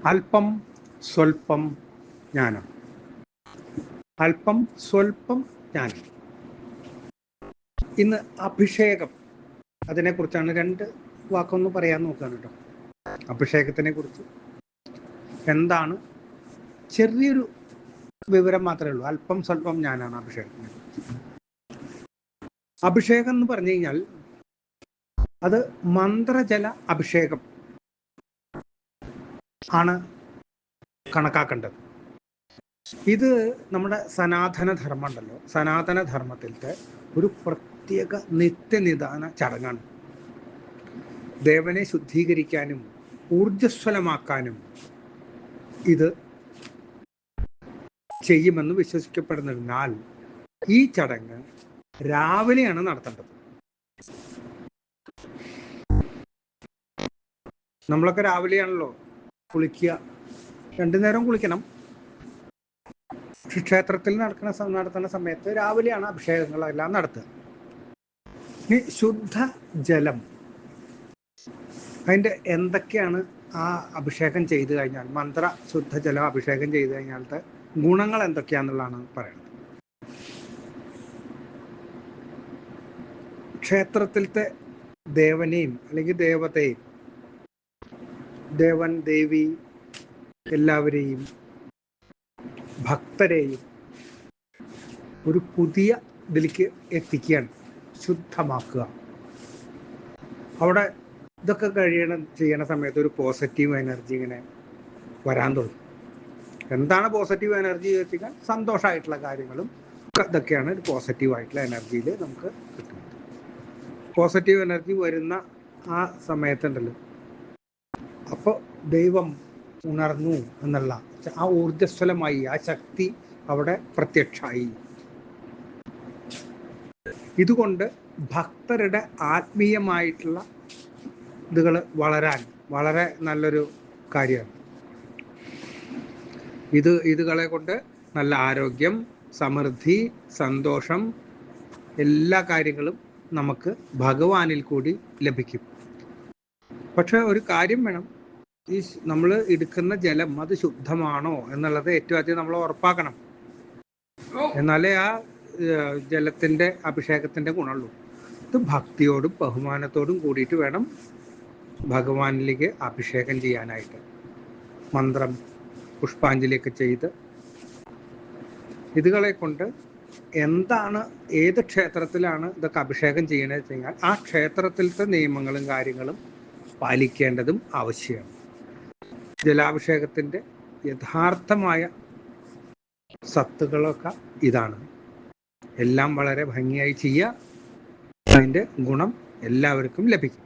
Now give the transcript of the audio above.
അല്പം സ്വല്പം ജ്ഞാനം. അല്പം സ്വല്പം ജ്ഞാനം. ഇന്ന് അഭിഷേകം, അതിനെക്കുറിച്ചാണ് രണ്ട് വാക്കൊന്ന് പറയാൻ നോക്കുകയാണ് കേട്ടോ. അഭിഷേകത്തിനെ കുറിച്ച് എന്താണ്, ചെറിയൊരു വിവരം മാത്രമേ ഉള്ളൂ. അല്പം സ്വല്പം ജ്ഞാനാണ് അഭിഷേകത്തിനെ കുറിച്ച്. അഭിഷേകം എന്ന് പറഞ്ഞു കഴിഞ്ഞാൽ അത് മന്ത്രജല അഭിഷേകം ആണ് കണക്കാക്കേണ്ടത്. ഇത് നമ്മുടെ സനാതന ധർമ്മം ഉണ്ടല്ലോ, സനാതന ധർമ്മത്തിലത്തെ ഒരു പ്രത്യേക നിത്യനിദാന ചടങ്ങാണ്. ദേവനെ ശുദ്ധീകരിക്കാനും ഊർജ്ജസ്വലമാക്കാനും ഇത് ചെയ്യുമെന്ന് വിശ്വസിക്കപ്പെടുന്നതിനാൽ ഈ ചടങ്ങ് രാവിലെയാണ് നടത്തേണ്ടത്. നമ്മളൊക്കെ രാവിലെയാണല്ലോ കുളിക്കുക, രണ്ടു നേരം കുളിക്കണം. ക്ഷേത്രത്തിൽ നടത്തുന്ന സമയത്ത് രാവിലെയാണ് അഭിഷേകങ്ങളെല്ലാം നടത്തുക. ഇനി ശുദ്ധ ജലം, അതിൻ്റെ എന്തൊക്കെയാണ് ആ അഭിഷേകം ചെയ്തു കഴിഞ്ഞാൽ, മന്ത്ര ശുദ്ധജലം അഭിഷേകം ചെയ്തു കഴിഞ്ഞാലത്തെ ഗുണങ്ങൾ എന്തൊക്കെയാണെന്നുള്ളതാണ് പറയുന്നത്. ക്ഷേത്രത്തിലത്തെ ദേവനെയും അല്ലെങ്കിൽ ദേവതയും, ദേവൻ ദേവി എല്ലാവരെയും ഭക്തരെയും ഒരു പുതിയ ഇതിലേക്ക് എത്തിക്കുകയാണ്, ശുദ്ധമാക്കുക. അവിടെ ഇതൊക്കെ ചെയ്യണ സമയത്ത് ഒരു പോസിറ്റീവ് എനർജി ഇങ്ങനെ വരാൻ തുടങ്ങും. എന്താണ് പോസിറ്റീവ് എനർജി വെച്ചാൽ സന്തോഷമായിട്ടുള്ള കാര്യങ്ങളും ഇതൊക്കെയാണ് ഒരു പോസിറ്റീവായിട്ടുള്ള എനർജിയിൽ നമുക്ക് കിട്ടുന്നത്. പോസിറ്റീവ് എനർജി വരുന്ന ആ സമയത്തുണ്ടല്ലോ, അപ്പോൾ ദൈവം ഉണർന്നു എന്നുള്ള ആ ഊർജ്ജസ്വലമായി ആ ശക്തി അവിടെ പ്രത്യക്ഷമായി. ഇതുകൊണ്ട് ഭക്തരുടെ ആത്മീയമായിട്ടുള്ള ഇതുകൾ വളരാൻ വളരെ നല്ലൊരു കാര്യമാണ്. ഇതുകളെ കൊണ്ട് നല്ല ആരോഗ്യം, സമൃദ്ധി, സന്തോഷം, എല്ലാ കാര്യങ്ങളും നമുക്ക് ഭഗവാനിൽ കൂടി ലഭിക്കും. പക്ഷെ ഒരു കാര്യം വേണം, ഈ നമ്മൾ എടുക്കുന്ന ജലം അത് ശുദ്ധമാണോ എന്നുള്ളത് ഏറ്റവും ആദ്യം നമ്മൾ ഉറപ്പാക്കണം. എന്നാലേ ആ ജലത്തിൻ്റെ അഭിഷേകത്തിൻ്റെ ഗുണമുള്ളൂ. ഇത് ഭക്തിയോടും ബഹുമാനത്തോടും കൂടിയിട്ട് വേണം ഭഗവാനിലേക്ക് അഭിഷേകം ചെയ്യാനായിട്ട്. മന്ത്രം, പുഷ്പാഞ്ജലിയൊക്കെ ചെയ്ത് ഇതുകളെ കൊണ്ട് എന്താണ്, ഏത് ക്ഷേത്രത്തിലാണ് ഇതൊക്കെ അഭിഷേകം ചെയ്യണമെന്ന് വെച്ച് കഴിഞ്ഞാൽ ആ ക്ഷേത്രത്തിലത്തെ നിയമങ്ങളും കാര്യങ്ങളും പാലിക്കേണ്ടതും ആവശ്യമാണ്. ജലാഭിഷേകത്തിൻ്റെ യഥാർത്ഥമായ സത്തുകളൊക്കെ ഇതാണ്. എല്ലാം വളരെ ഭംഗിയായി ചെയ്യുക, അതിൻ്റെ ഗുണം എല്ലാവർക്കും ലഭിക്കും.